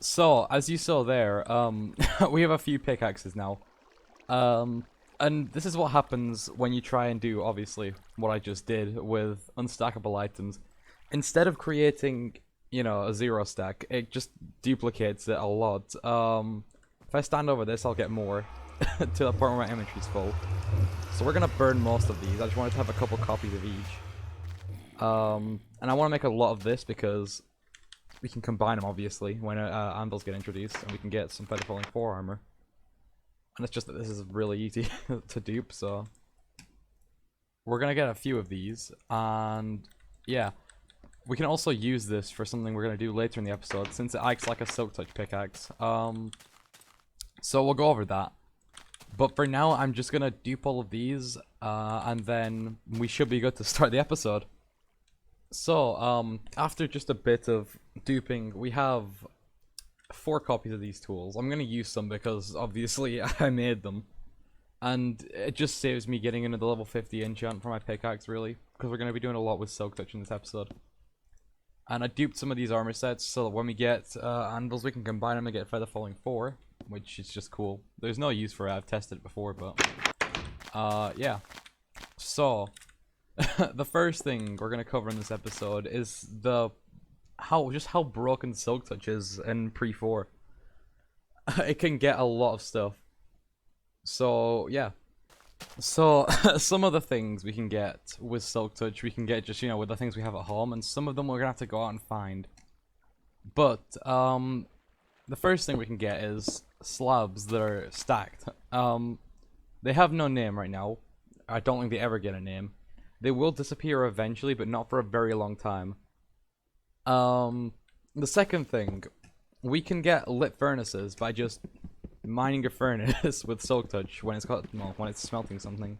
So, as you saw there, we have a few pickaxes now. And this is what happens when you try and do, obviously, what I just did with unstackable items. Instead of creating, a 0 stack, it just duplicates it a lot. If I stand over this, I'll get more, to the point where my inventory's full. So we're gonna burn most of these. I just wanted to have a couple copies of each. And I want to make a lot of this because we can combine them, obviously, when anvils get introduced, and we can get some Feather Falling 4 armor. And it's just that this is really easy to dupe, so we're gonna get a few of these, and yeah, we can also use this for something we're gonna do later in the episode, since it acts like a Silk Touch pickaxe. So we'll go over that. But for now, I'm just gonna dupe all of these, and then we should be good to start the episode. So, after just a bit of duping, we have 4 copies of these tools. I'm gonna use some because, obviously, I made them. And it just saves me getting into the level 50 enchant for my pickaxe, really. Because we're gonna be doing a lot with Silk Touch in this episode. And I duped some of these armor sets so that when we get anvils, we can combine them and get Feather Falling 4. Which is just cool. There's no use for it, I've tested it before, but yeah. So the first thing we're gonna cover in this episode is how broken Silk Touch is in pre-4. It can get a lot of stuff. So yeah. So some of the things we can get with Silk Touch, we can get just with the things we have at home, and some of them we're gonna have to go out and find. But the first thing we can get is slabs that are stacked. They have no name right now. I don't think they ever get a name. They will disappear eventually, but not for a very long time. The second thing, we can get lit furnaces by just mining a furnace with Silk Touch when it's smelting something.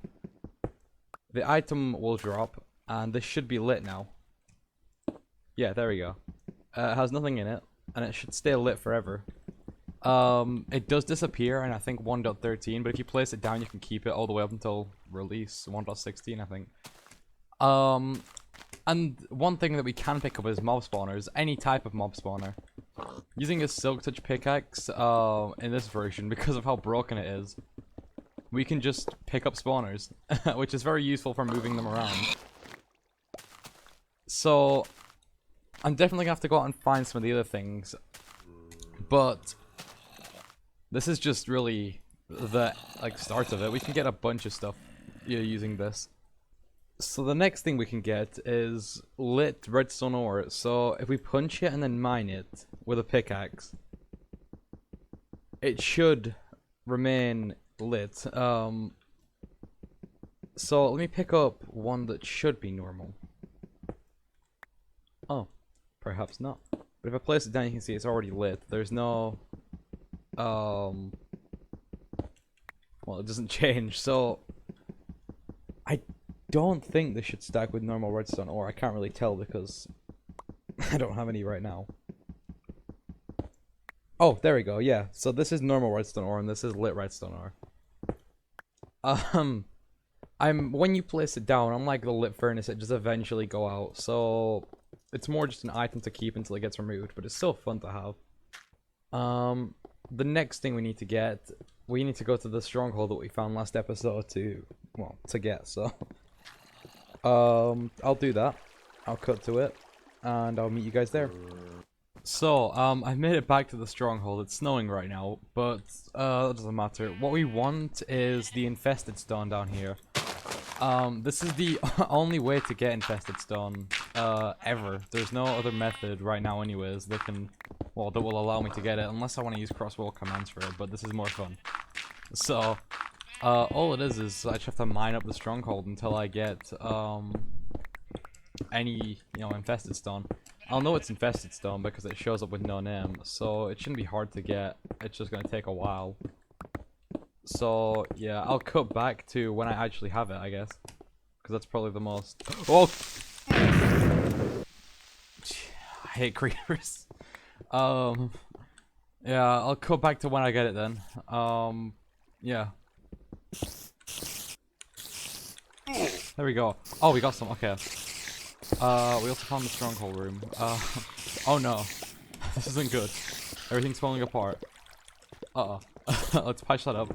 The item will drop, and this should be lit now. Yeah, there we go. It has nothing in it, and it should stay lit forever. It does disappear in I think 1.13, but if you place it down, you can keep it all the way up until release 1.16, I think. And one thing that we can pick up is mob spawners, any type of mob spawner. Using a Silk Touch pickaxe, in this version, because of how broken it is, we can just pick up spawners, which is very useful for moving them around. So, I'm definitely gonna have to go out and find some of the other things, but this is just really the start of it. We can get a bunch of stuff using this. So the next thing we can get is lit redstone ore. So if we punch it and then mine it with a pickaxe, it should remain lit. So let me pick up one that should be normal. Oh, perhaps not. But if I place it down, you can see it's already lit. There's no well, it doesn't change, so I don't think this should stack with normal redstone ore. I can't really tell because I don't have any right now. Oh, there we go, yeah. So this is normal redstone ore and this is lit redstone ore. When you place it down, unlike the lit furnace, it just eventually go out, so it's more just an item to keep until it gets removed, but it's still fun to have. The next thing we need to get, we need to go to the stronghold that we found last episode to get, so. I'll do that. I'll cut to it, and I'll meet you guys there. So, I made it back to the stronghold. It's snowing right now, but, that doesn't matter. What we want is the infested stone down here. This is the only way to get infested stone, ever. There's no other method right now anyways that will allow me to get it, unless I want to use crossbow commands for it, but this is more fun. So, all it is I just have to mine up the stronghold until I get, any, infested stone. I'll know it's infested stone because it shows up with no name, so it shouldn't be hard to get. It's just gonna take a while. So, yeah, I'll cut back to when I actually have it, I guess. Because that's probably the most... Oh! I hate creepers. Yeah, I'll cut back to when I get it then. Yeah. There we go. Oh, we got some, okay. We also found the stronghold room. Oh no. This isn't good. Everything's falling apart. Uh-oh. Let's patch that up.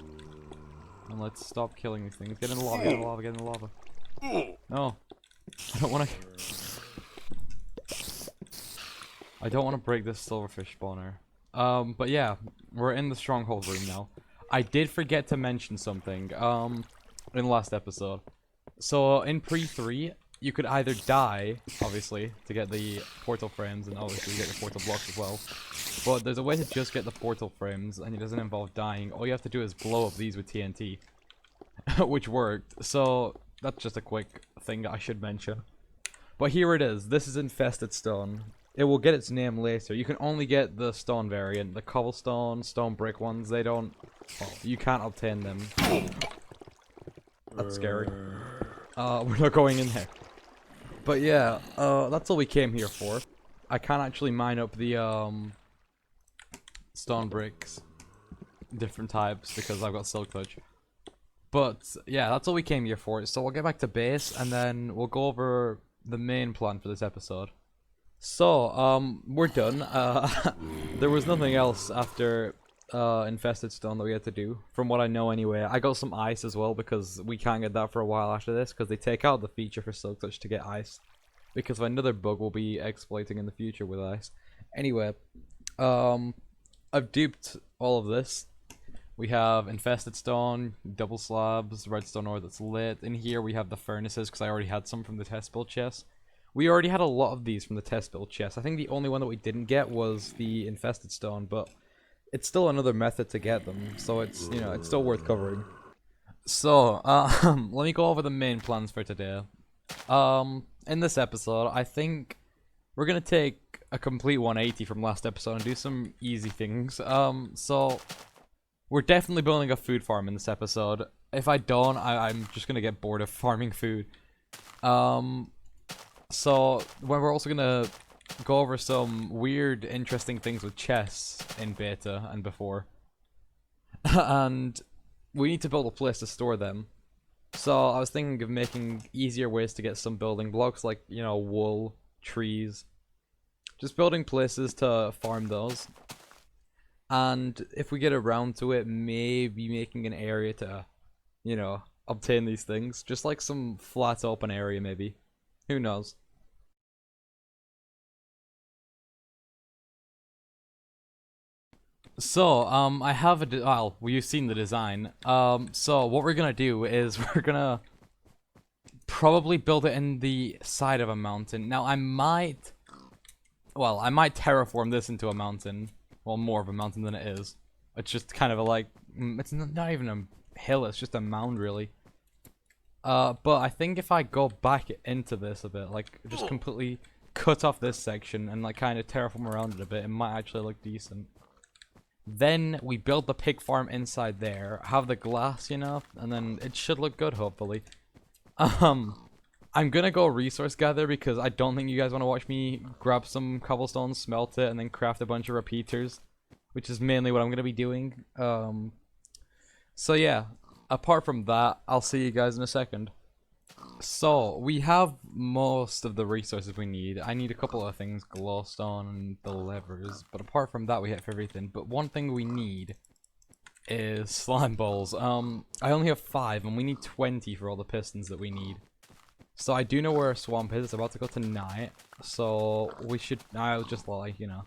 And let's stop killing these things. Get in the lava, get in the lava, get in the lava. No. I don't want to... I don't want to break this silverfish spawner. But yeah, we're in the stronghold room now. I did forget to mention something, in the last episode. So, in pre-3, you could either die, obviously, to get the portal frames, and obviously get the portal blocks as well. But there's a way to just get the portal frames, and it doesn't involve dying. All you have to do is blow up these with TNT. Which worked. So, that's just a quick thing I should mention. But here it is. This is Infested Stone. It will get its name later. You can only get the stone variant. The cobblestone, stone brick ones, they don't... Well, you can't obtain them. That's scary. We're not going in there. But yeah, that's all we came here for. I can't actually mine up the, stone bricks. Different types, because I've got silk touch. But, yeah, that's all we came here for. So we'll get back to base, and then we'll go over the main plan for this episode. So, we're done. There was nothing else after Infested Stone that we had to do, from what I know anyway. I got some ice as well, because we can't get that for a while after this, because they take out the feature for Silk Touch to get ice, because of another bug we'll be exploiting in the future with ice. Anyway, I've duped all of this. We have Infested Stone, double slabs, redstone ore that's lit. In here we have the furnaces, because I already had some from the test build chest. We already had a lot of these from the test build chest. I think the only one that we didn't get was the Infested Stone, but it's still another method to get them, so it's, you know, it's still worth covering. So, let me go over the main plans for today. In this episode, I think we're gonna take a complete 180 from last episode and do some easy things. So, we're definitely building a food farm in this episode. If I don't, I'm just gonna get bored of farming food. So, we're also gonna go over some weird, interesting things with chests in beta and before. And we need to build a place to store them. So, I was thinking of making easier ways to get some building blocks, like, you know, wool, trees. Just building places to farm those. And if we get around to it, maybe making an area to, you know, obtain these things. Just like some flat open area, maybe. Who knows? So, I have a well, you've seen the design. So what we're gonna do is we're gonna probably build it in the side of a mountain. Now, I might terraform this into a mountain. Well, more of a mountain than it is. It's just kind of a, like, it's not even a hill, it's just a mound, really. But I think if I go back into this a bit, like, just completely cut off this section and, like, kind of terraform around it a bit, it might actually look decent. Then we build the pig farm inside there, have the glass, you know, and then it should look good, hopefully. I'm gonna go resource gather because I don't think you guys want to watch me grab some cobblestone, smelt it, and then craft a bunch of repeaters, which is mainly what I'm gonna be doing. So yeah, apart from that, I'll see you guys in a second. So, we have most of the resources we need. I need a couple of things, glowstone and the levers, but apart from that we have everything. But one thing we need is slime balls. I only have 5 and we need 20 for all the pistons that we need. So I do know where a swamp is. It's about to go to night, so we should, I'll just, like, you know,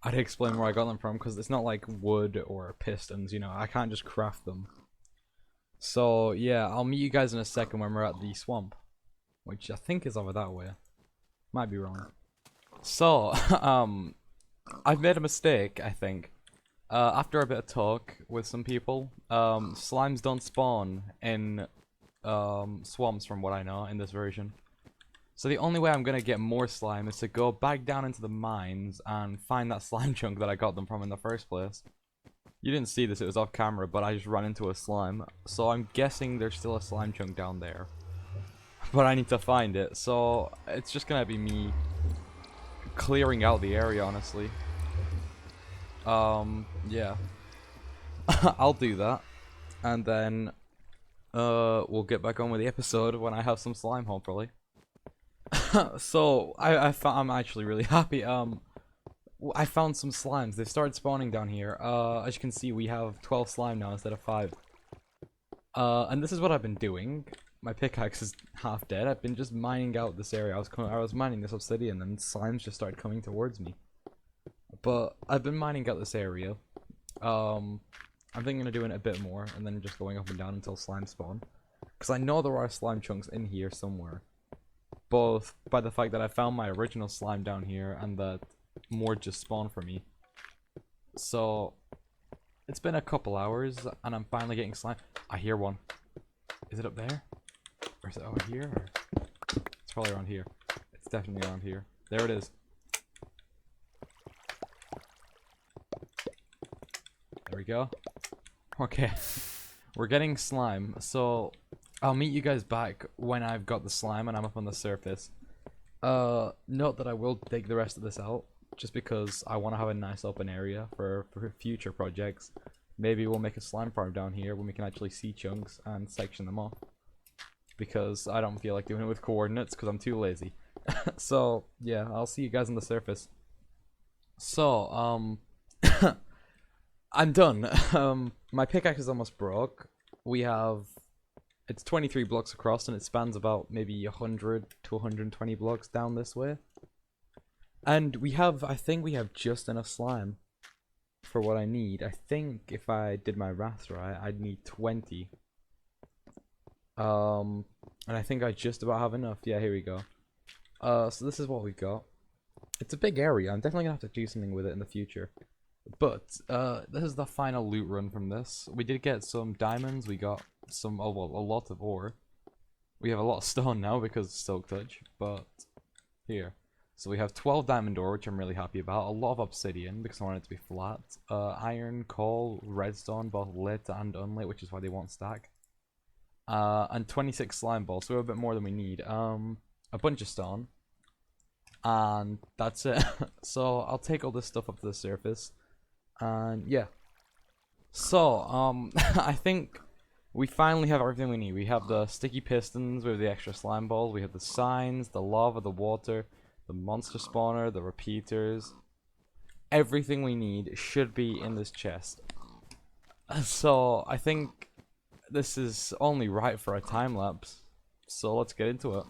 I'd explain where I got them from, because it's not like wood or pistons, you know, I can't just craft them. So, yeah, I'll meet you guys in a second when we're at the swamp. Which I think is over that way. Might be wrong. So, I've made a mistake, I think. After a bit of talk with some people, slimes don't spawn in swamps from what I know in this version. So the only way I'm gonna get more slime is to go back down into the mines and find that slime chunk that I got them from in the first place. You didn't see this, it was off camera, but I just ran into a slime. So I'm guessing there's still a slime chunk down there. But I need to find it, so it's just gonna be me clearing out the area, honestly. Yeah. I'll do that. And then, we'll get back on with the episode when I have some slime, hopefully. So, I'm actually really happy. I found some slimes. They started spawning down here. As you can see, we have 12 slime now instead of 5. And this is what I've been doing. My pickaxe is half dead. I've been just mining out this area. I was mining this obsidian, and slimes just started coming towards me. But I've been mining out this area. I'm thinking of doing it a bit more, and then just going up and down until slime spawn. Because I know there are slime chunks in here somewhere. Both by the fact that I found my original slime down here, and that more just spawned for me. So it's been a couple hours, and I'm finally getting slime. I hear one. Is it up there? Or is it over here? Or... It's probably around here. It's definitely around here. There it is. There we go. Okay. We're getting slime, so I'll meet you guys back when I've got the slime and I'm up on the surface. Note that I will dig the rest of this out, just because I want to have a nice open area for future projects. Maybe we'll make a slime farm down here when we can actually see chunks and section them off. Because I don't feel like doing it with coordinates because I'm too lazy. So, yeah, I'll see you guys on the surface. So, I'm done. My pickaxe is almost broke. It's 23 blocks across and it spans about maybe 100 to 120 blocks down this way. And I think we have just enough slime for what I need. I think if I did my maths right, I'd need 20. And I think I just about have enough. Yeah, here we go. So this is what we got. It's a big area. I'm definitely gonna have to do something with it in the future. But this is the final loot run from this. We did get some diamonds. We got some, a lot of ore. We have a lot of stone now because of Silk Touch. But here, so we have 12 diamond ore, which I'm really happy about. A lot of obsidian because I want it to be flat. Iron, coal, redstone, both lit and unlit, which is why they won't stack. And 26 slime balls, so we're a bit more than we need. A bunch of stone. And that's it. So I'll take all this stuff up to the surface. And yeah. So, I think we finally have everything we need. We have the sticky pistons with the extra slime balls. We have the signs, the lava, the water, the monster spawner, the repeaters. Everything we need should be in this chest. So, I think this is only right for a time lapse. So, let's get into it.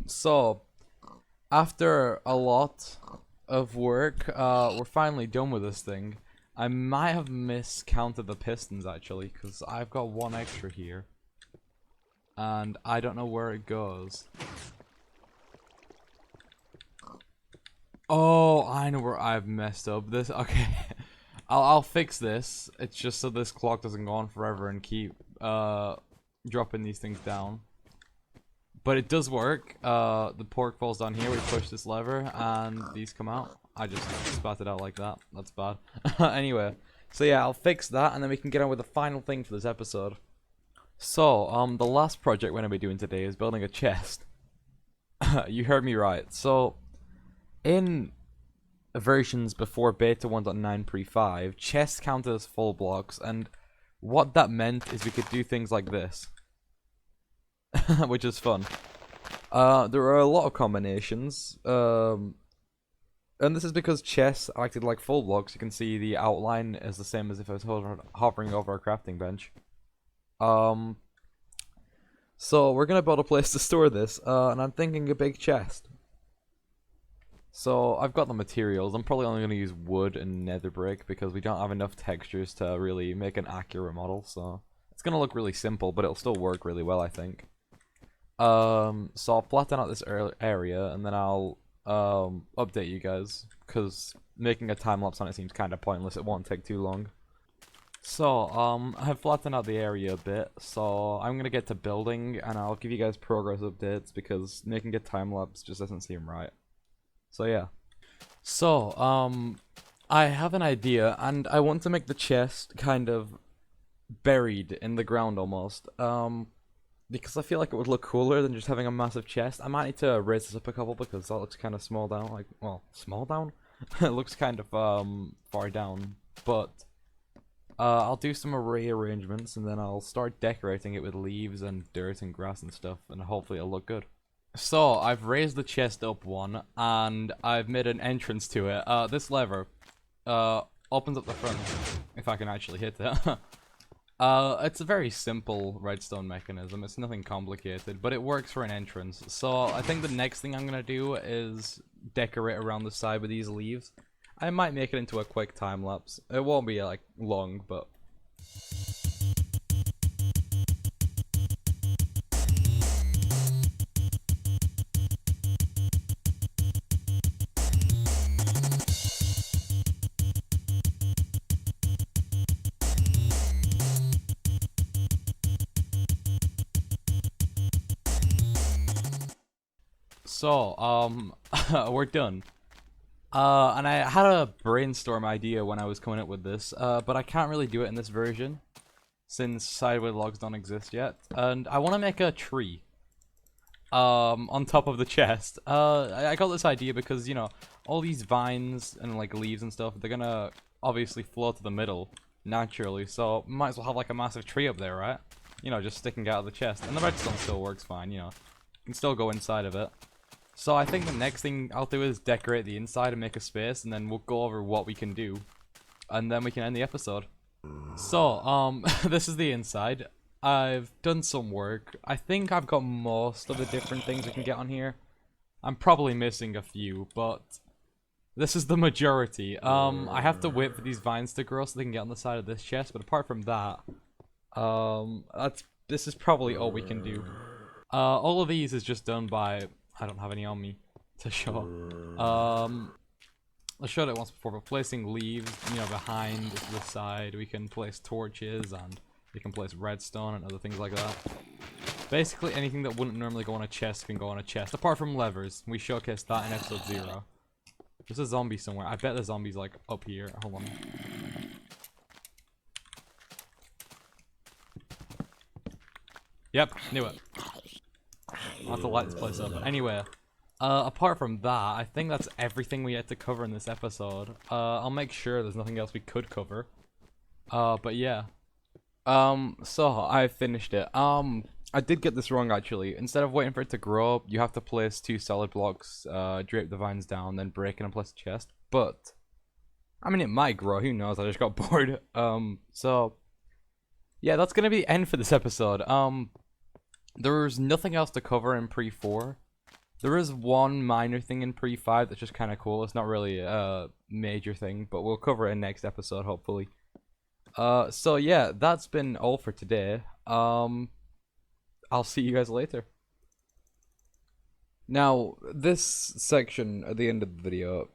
So after a lot of work, we're finally done with this thing. I might have miscounted the pistons actually, because I've got one extra here. And I don't know where it goes. Oh, I know where I've messed up. This, okay. I'll fix this. It's just so this clock doesn't go on forever and keep dropping these things down. But it does work. The pork falls down here. We push this lever and these come out. I just spat it out like that. That's bad. Anyway, so yeah, I'll fix that and then we can get on with the final thing for this episode. So, the last project we're going to be doing today is building a chest. You heard me right. So, in versions before beta 1.9 pre-5, chests counted as full blocks, and what that meant is we could do things like this. Which is fun. There are a lot of combinations, and this is because chests acted like full blocks. You can see the outline is the same as if I was hovering over a crafting bench. So we're gonna build a place to store this, and I'm thinking a big chest. So I've got the materials. I'm probably only gonna use wood and nether brick because we don't have enough textures to really make an accurate model. So it's gonna look really simple, but it'll still work really well, I think. So I'll flatten out this area, and then I'll update you guys because making a time lapse on it seems kind of pointless. It won't take too long. So, I've flattened out the area a bit, so I'm gonna get to building, and I'll give you guys progress updates, because making a time-lapse just doesn't seem right. So, yeah. So, I have an idea, and I want to make the chest kind of buried in the ground, almost, because I feel like it would look cooler than just having a massive chest. I might need to raise this up a couple, because that looks kind of small down, like, well, small down? It looks kind of, far down, but I'll do some array arrangements and then I'll start decorating it with leaves and dirt and grass and stuff, and hopefully it'll look good. So, I've raised the chest up one, and I've made an entrance to it. This lever opens up the front, if I can actually hit it. It's a very simple redstone mechanism. It's nothing complicated, but it works for an entrance. So, I think the next thing I'm gonna do is decorate around the side with these leaves. I might make it into a quick time lapse. It won't be like long, but so we're done. And I had a brainstorm idea when I was coming up with this, but I can't really do it in this version, since sideway logs don't exist yet. And I want to make a tree, on top of the chest. I got this idea because, you know, all these vines and, like, leaves and stuff, they're gonna obviously flow to the middle, naturally, so might as well have, like, a massive tree up there, right? You know, just sticking out of the chest. And the redstone still works fine, you know. You can still go inside of it. So I think the next thing I'll do is decorate the inside and make a space, and then we'll go over what we can do, and then we can end the episode. So, this is the inside. I've done some work. I think I've got most of the different things we can get on here. I'm probably missing a few, but this is the majority. I have to wait for these vines to grow so they can get on the side of this chest, but apart from that, this is probably all we can do. All of these is just done by... I don't have any on me to show. I showed it once before, but placing leaves, you know, behind the side, we can place torches and we can place redstone and other things like that. Basically, anything that wouldn't normally go on a chest can go on a chest, apart from levers. We showcased that in episode 0. There's a zombie somewhere. I bet the zombie's like up here. Hold on. Yep, knew it. I'll have to light this place up. But anyway, apart from that, I think that's everything we had to cover in this episode. I'll make sure there's nothing else we could cover. But yeah. So I finished it. I did get this wrong actually. Instead of waiting for it to grow, you have to place 2 solid blocks, drape the vines down, then break it and place a chest. But I mean, it might grow. Who knows? I just got bored. So yeah, that's gonna be the end for this episode. There's nothing else to cover in pre-4. There is one minor thing in Pre-5 that's just kind of cool. It's not really a major thing, but we'll cover it in next episode, hopefully. So yeah, that's been all for today. I'll see you guys later. Now, this section at the end of the video,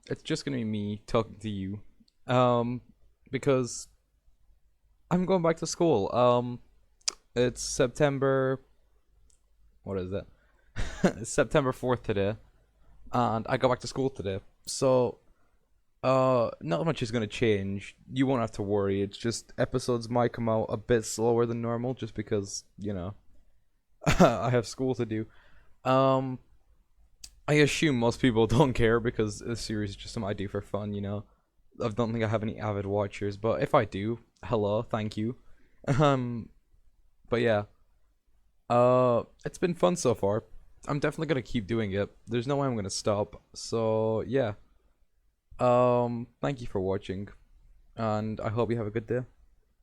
it's just gonna be me talking to you, because I'm going back to school. It's September, what is it? It's September 4th today, and I go back to school today. So, not much is gonna change. You won't have to worry. It's just episodes might come out a bit slower than normal, just because, you know, I have school to do. Um, I assume most people don't care because this series is just something I do for fun, you know. I don't think I have any avid watchers, but if I do, hello, thank you. Um, but yeah, it's been fun so far. I'm definitely gonna keep doing it. There's no way I'm gonna stop. So yeah. Thank you for watching, and I hope you have a good day.